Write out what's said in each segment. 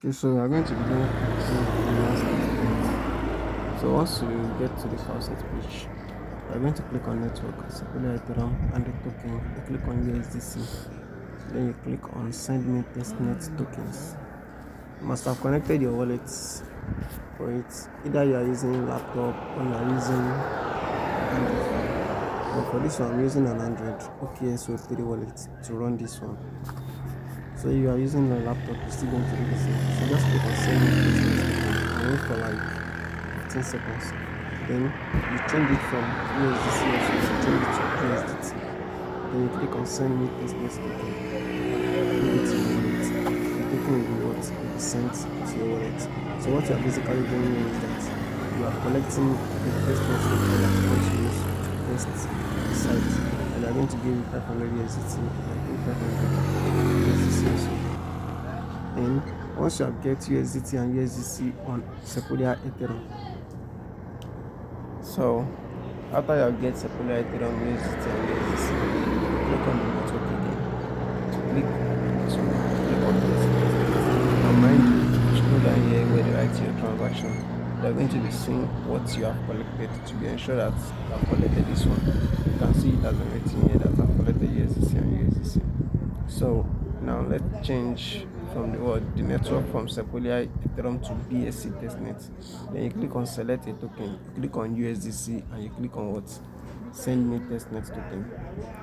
Okay, so we are going to begin creating Binance Testnet. So once you get to the faucet page, you are going to click on network, Sequoia Ethereum and the token. You click on USDC. Then you click on send me testnet tokens. You must have connected your wallets for it. Either you are using laptop or you are using Android phone. But for this one, I'm using an Android OKS Web3 wallet to run this one. So you are using a laptop, you're still going to do the same. So just click on send me testnet token and wait for like 15 seconds. Then you change it from USDC also, you change it to USDT. Then you click on send me testnet token. Approve it in your wallet. The token will be what will be sent to your wallet. So what you are basically doing here is that you are collecting the testnet token that you want to use to test the site. And they are going to give you 500 USDT and I think 500 USDC also. Then once you have get USDT and USDC on Sequoia Ethereum, so after you have get Sequoia Ethereum USDT and USDC, click on the network again to click on test. And mind you, if you scroll down here where they write your transaction, they are going to be seeing what you have collected to be ensured that you have collected this one. You can see it has been written here that I've collected USDC and USDC. So now let's change from the network from Sequoia Ethereum to BSC testnet. Then you click on select a token, you click on USDC and you click on what? Send me testnet token.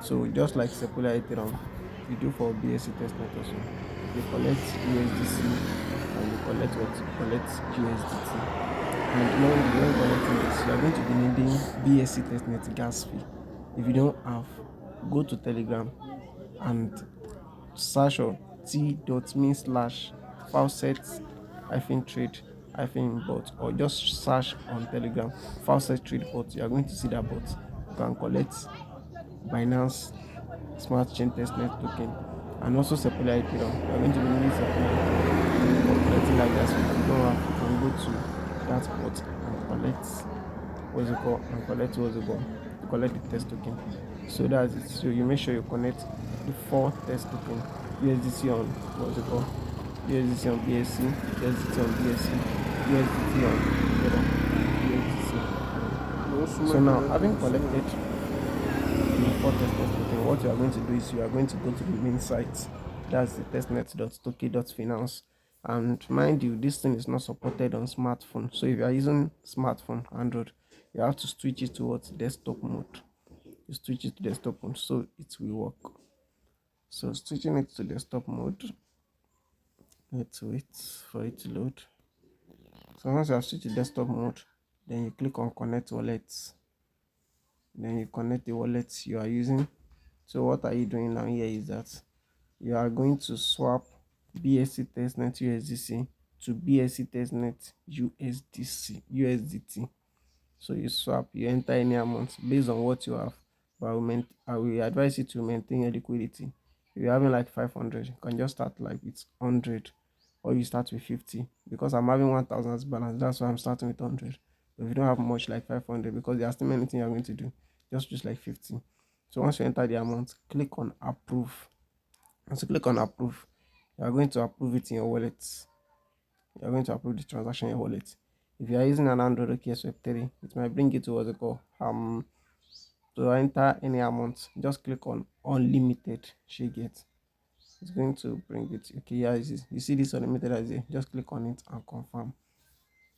So just like Sequoia Ethereum, you do for BSC testnet also. You collect USDC and you collect what? You collect USDT. And when collecting this, you are going to be needing BSC testnet gas fee. If you don't have, go to Telegram and search on t.me slash faucet hyphen trade hyphen bot, or just search on Telegram faucet trade bot. You are going to see that bot. You can collect Binance Smart Chain Testnet token and also Sequoia Ethereum. You are going to be needing Sequoia Ethereum for collecting that gas fee. If you don't have, you can go to that bot and collect to collect the test token. So that's it. So you make sure you connect the four test token: USDC on USDC on BSC, USDT on BSC, USDT on Ethereum, USDC on Ethereum. So now, having collected the four testnet token, what you are going to do is you are going to go to the main site. That's the testnet.toki.finance. And mind you, this thing is not supported on smartphone. So if you are using smartphone, Android, you have to switch it towards desktop mode. You switch it to desktop mode so it will work. So switching it to desktop mode, let's wait for it to load. So once you have switched to desktop mode, then you click on connect wallets. Then you connect the wallets you are using. So what are you doing now here is that you are going to swap BSC testnet USDC to BSC testnet USDT. So you swap, you enter any amount based on what you have. But I will advise you to maintain your liquidity. If you're having like 500, you can just start like with 100, or you start with 50. Because I'm having 1000 as balance, that's why I'm starting with 100. But if you don't have much like 500, because there are still many things you're going to do, just use like 50. So once you enter the amount, click on approve. Once you click on approve, you are going to approve it in your wallet. You are going to approve the transaction in your wallet. If you are using an Android OKS Web3, it might bring you to what's it called. To enter any amount, just click on unlimited. She get. It's going to bring it. Okay, yeah, you see this unlimited as it. Just click on it and confirm.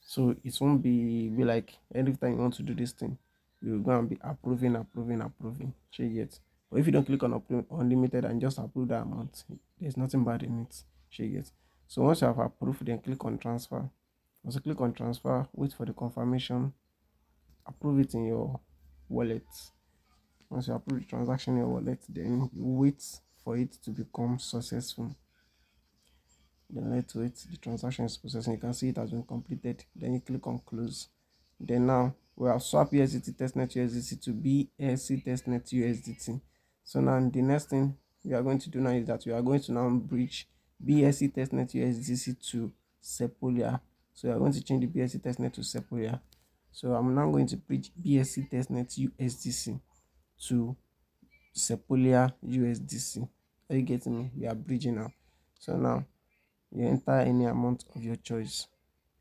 So it won't be like every time you want to do this thing, you're gonna be approving. She get. But if you don't click on unlimited and just approve that amount, there's nothing bad in it. She get. So once you have approved, then click on transfer. Once you click on transfer, wait for the confirmation, approve it in your wallet. Once you approve the transaction in your wallet, then you wait for it to become successful. Then let's wait. The transaction is processing. You can see it has been completed. Then you click on close. Then now we have swapped USDT testnet USDT to BSC testnet USDT. So now the next thing we are going to do now is that we are going to now bridge BSC testnet USDC to Sequoia. So we are going to change the BSC testnet to Sequoia. So I'm now going to bridge BSC testnet USDC to Sequoia USDC. Are you getting me? We are bridging now. So now You enter any amount of your choice.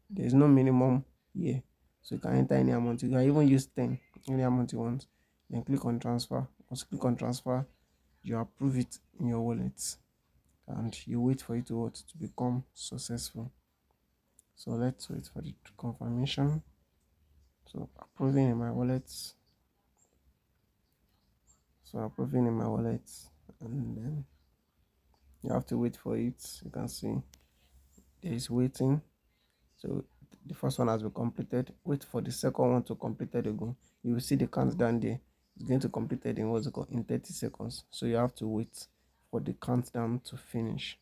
There's no minimum here. So you can enter any amount. You can even use 10, any amount you want. Then click on transfer. Once you click on transfer, you approve it in your wallet and you wait for it to what to become successful. So let's wait for the confirmation. So approving in my wallet. So approving in my wallet, and then you have to wait for it. You can see there is waiting. So the first one has been completed. Wait for the second one to complete it again. You will see the countdown there. It's going to complete it in what's it called in 30 seconds. So you have to wait for the countdown to finish.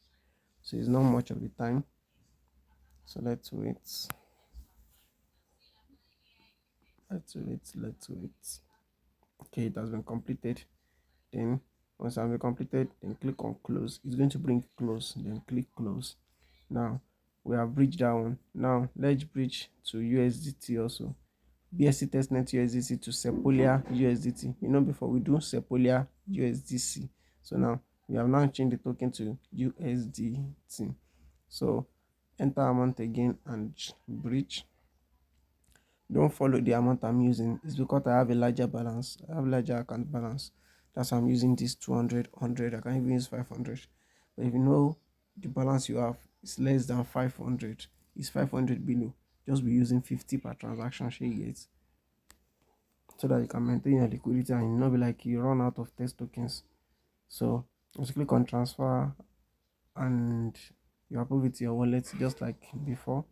So it's not much of the time. So let's wait. Let's wait. Let's wait. Okay, it has been completed. Then once it has been completed, then click on close. It's going to bring close. Then click close. Now we have bridged that one. Now let's bridge to USDT also. BSC Testnet USDC to Sepolia USDT. You know, before we do Sepolia USDC. So now we have now changed the token to USDT. So enter amount again and bridge. Don't follow the amount I'm using. It's because I have a larger balance. I have larger account balance. That's why I'm using this 200, 100. I can even use 500. But if you know the balance you have is less than 500, it's 500 below. Just be using 50 per transaction. Share it so that you can maintain your liquidity and you not be like you run out of test tokens. So just click on transfer and you approve it to your wallet just like before.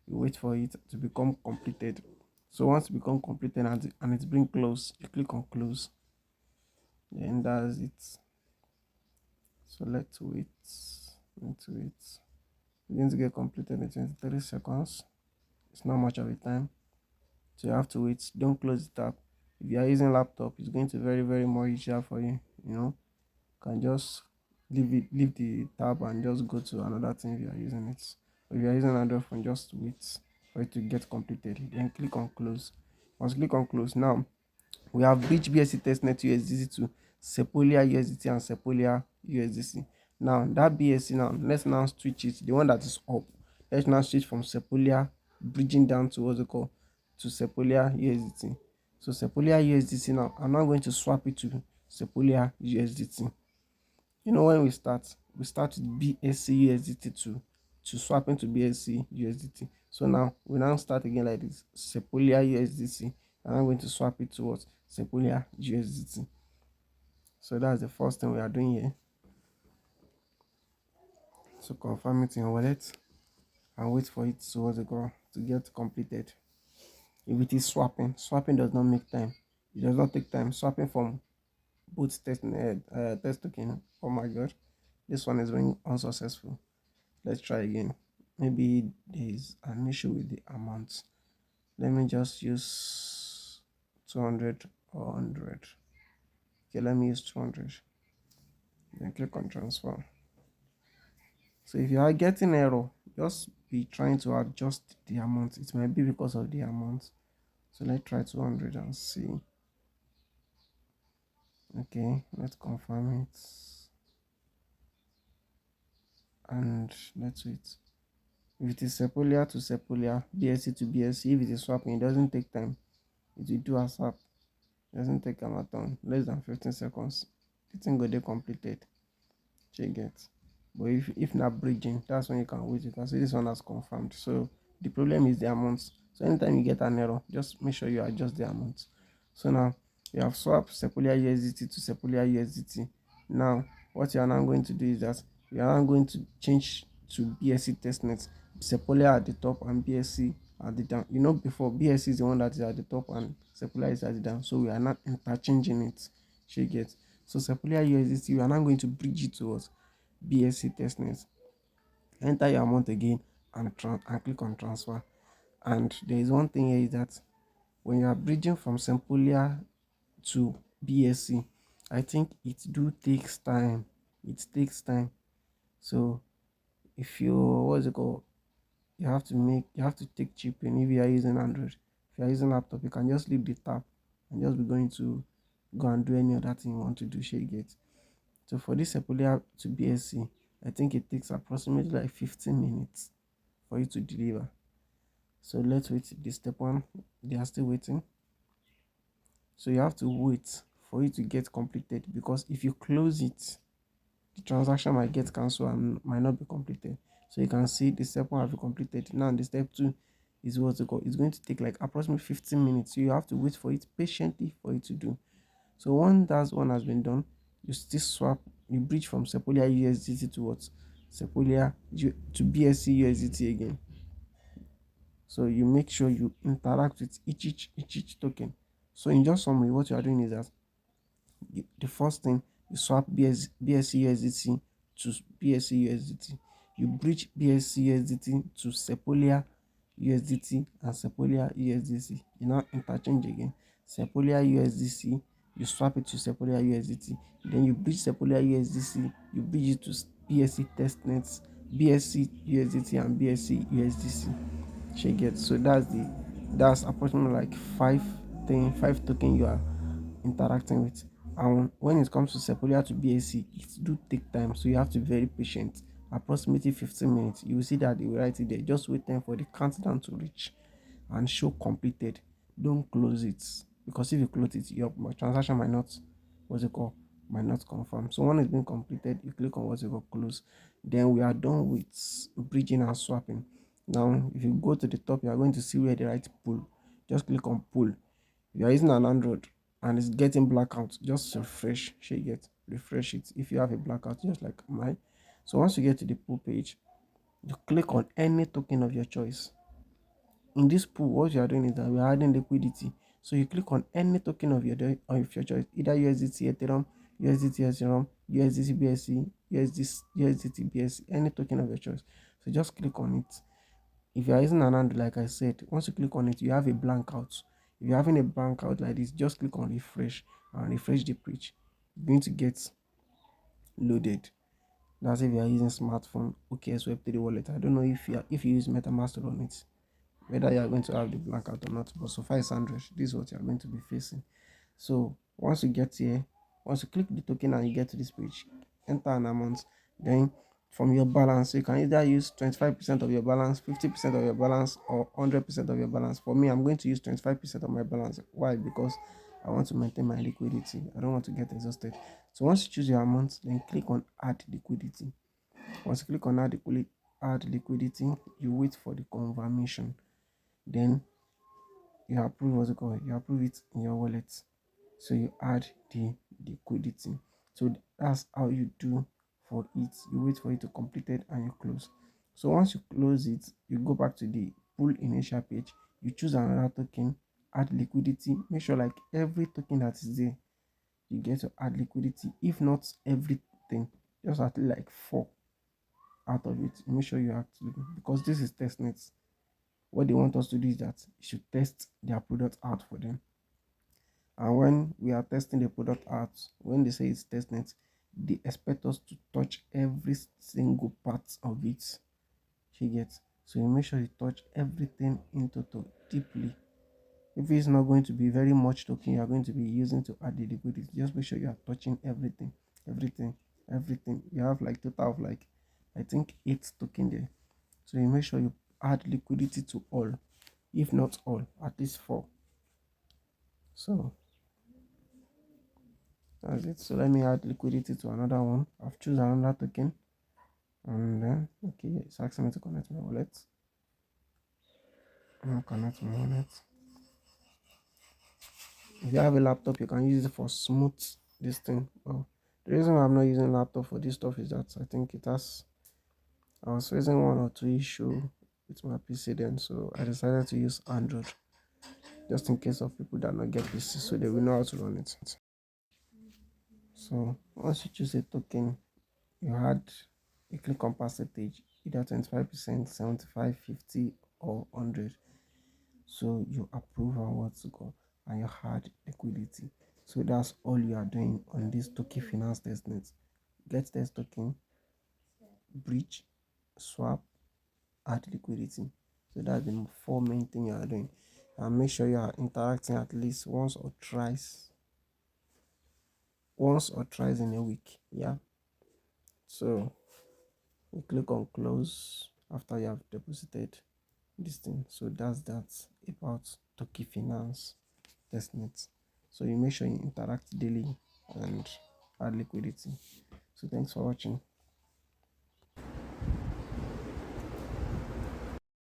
You wait for it to become completed. So once it become completed and it's bring close, you click on close. Then that's it. So let's wait. Let's wait. It's going to get completed in 23 seconds. It's not much of a time. So you have to wait. Don't close the tab. If you are using laptop, it's going to very, very more easier for you. You know, can just leave the tab and just go to another thing if you are using it. If you are using Android phone, just wait for it to get completed. Then click on close. Once click on close, now we have bridge BSC testnet USDC to Sepolia USDT and Sepolia USDC. Now that BSC, now let's now switch it. The one that is up, let's now switch from Sepolia bridging down to what's it called to Sepolia USDT. So Sepolia USDC, now I'm now going to swap it to Sepolia USDT. You know, when we start with BSC USDT to swap into BSC USDT. So now we now start again like this. Sepolia USDC, and I'm going to swap it towards Sepolia USDT. So that's the first thing we are doing here. So confirm it in your wallet and wait for it to get completed. If it is swapping does not make time. It does not take time. Swapping from both test token. Oh my god, this one is being unsuccessful. Let's try again. Maybe there's an issue with the amount. Let me just use 200 or 100. Okay, let me use 200. Then click on transfer. So if you are getting error, just be trying to adjust the amount. It might be because of the amount. So let's try 200 and see. Okay, let's confirm it. And let's wait. If it is Sepolia to Sepolia, BSC to BSC, if it is swapping, it doesn't take time. It will do ASAP. It doesn't take a marathon. Less than 15 seconds. The thing go dey completed. You get. But if not bridging, that's when you can wait. You can see this one has confirmed. So the problem is the amounts. So anytime you get an error, just make sure you adjust the amount. So now you have swapped Sepolia USDT to Sepolia USDT. Now what you are now going to do is that you are now going to change to BSC testnet. Sepolia at the top and BSC at the down. You know, before BSC is the one that is at the top and Sepolia is at the down. So we are not interchanging it. You get. So Sepolia USDT, we are now going to bridge it to us. BSC testnet. Enter your amount again and click on transfer. And there is one thing here is that when you are bridging from Sempolia to BSC, I think it do takes time. It takes time. So if you what's it called, you have to take chipping if you are using Android. If you are using laptop, you can just leave the tab and just be going to go and do any other thing you want to do. Share get. So for this Sepolia to BSC, I think it takes approximately like 15 minutes for you to deliver. So let's wait. The step one, they are still waiting. So you have to wait for it to get completed, because if you close it, the transaction might get cancelled and might not be completed. So you can see the step one have been completed. Now the step two is what's it called. It's going to take like approximately 15 minutes. So you have to wait for it patiently for it to do. So once that one has been done, you still swap, you bridge from Sepolia USDT to what? To BSC USDT again. So you make sure you interact with each token. So in just summary, what you are doing is that the first thing, you swap BSC USDT to BSC USDT. You bridge BSC USDT to Sepolia USDT and Sepolia USDC. You now interchange again. Sepolia USDC, you swap it to Sepolia USDT. Then you bridge Sepolia USDC, you bridge it to BSC Testnet, BSC USDT and BSC USDC. She gets, so that's approximately like five token you are interacting with. And when it comes to Sepolia to BAC, it do take time, so you have to be very patient. Approximately 15 minutes. You will see that they will write it there. Just wait time for the countdown to reach and show completed. Don't close it, because if you close it, your transaction might not, what's it called, might not confirm. So when it's been completed, you click on what's it called, close. Then we are done with bridging and swapping. Now if you go to the top, you are going to see where they write pull. Just click on pull. If you are using an Android and it's getting blackout, just refresh it. If you have a blackout, just like mine. So once you get to the pull page, you click on any token of your choice. In this pool, what you are doing is that we are adding liquidity. So you click on any token of your choice, either USDT Ethereum, USDT Ethereum, USDT BSC, USDT BSC, any token of your choice. So just click on it. If you are using an Android, like I said, once you click on it, you have a blank out. If you're having a blank out like this, just click on refresh and refresh the page. You're going to get loaded. That's if you are using smartphone. Okay, so Web3 wallet. I don't know if you use MetaMask to run it, whether you are going to have the blackout or not. But so far it's Android. This is what you are going to be facing. So once you get here, once you click the token and you get to this page, enter an amount. Then from your balance, you can either use 25% of your balance, 50% of your balance, or 100% of your balance. For me, I'm going to use 25% of my balance. Why? Because I want to maintain my liquidity. I don't want to get exhausted. So once you choose your amount, then click on add liquidity. Once you click on add liquidity, you wait for the confirmation. Then you approve what's it called? You approve it in your wallet. So you add the liquidity. So that's how you do for it. You wait for it to complete it and you close. So once you close it, you go back to the pool initial page. You choose another token, add liquidity. Make sure like every token that is there, you get to add liquidity. If not everything, just at least like four out of it. Make sure you actually, because this is testnet. What they want us to do is that you should test their product out for them. And when we are testing the product out, when they say it's testnet, they expect us to touch every single part of it. She gets, so you make sure you touch everything into deeply. If it's not going to be very much token you are going to be using to add the liquidity, just make sure you are touching everything, everything, everything. You have like total of like, I think 8 token there. So you make sure you add liquidity to all, if not all, at least 4. So that's it. So let me add liquidity to another one. I've chosen another token, and then okay, it's asking me to connect my wallet. I'm gonna connect my wallet. If you have a laptop, you can use it for smooth this thing. Well, the reason why I'm not using laptop for this stuff is that I think it has. I was facing one or two issue with my PC then, so I decided to use Android just in case of people that not get PC, so they will know how to run it. So once you choose a token, you had you click on percentage, either 25%, 75, 50, or 100. So you approve on what to go and you had liquidity. So that's all you are doing on this Toki Finance testnet. Get this token, bridge, swap, add liquidity. So that's the four main thing you are doing. And make sure you are interacting at least once or twice in a week. Yeah. So You click on close after you have deposited this thing. So that's that about Toki Finance Testnet. So you make sure you interact daily and add liquidity. So thanks for watching.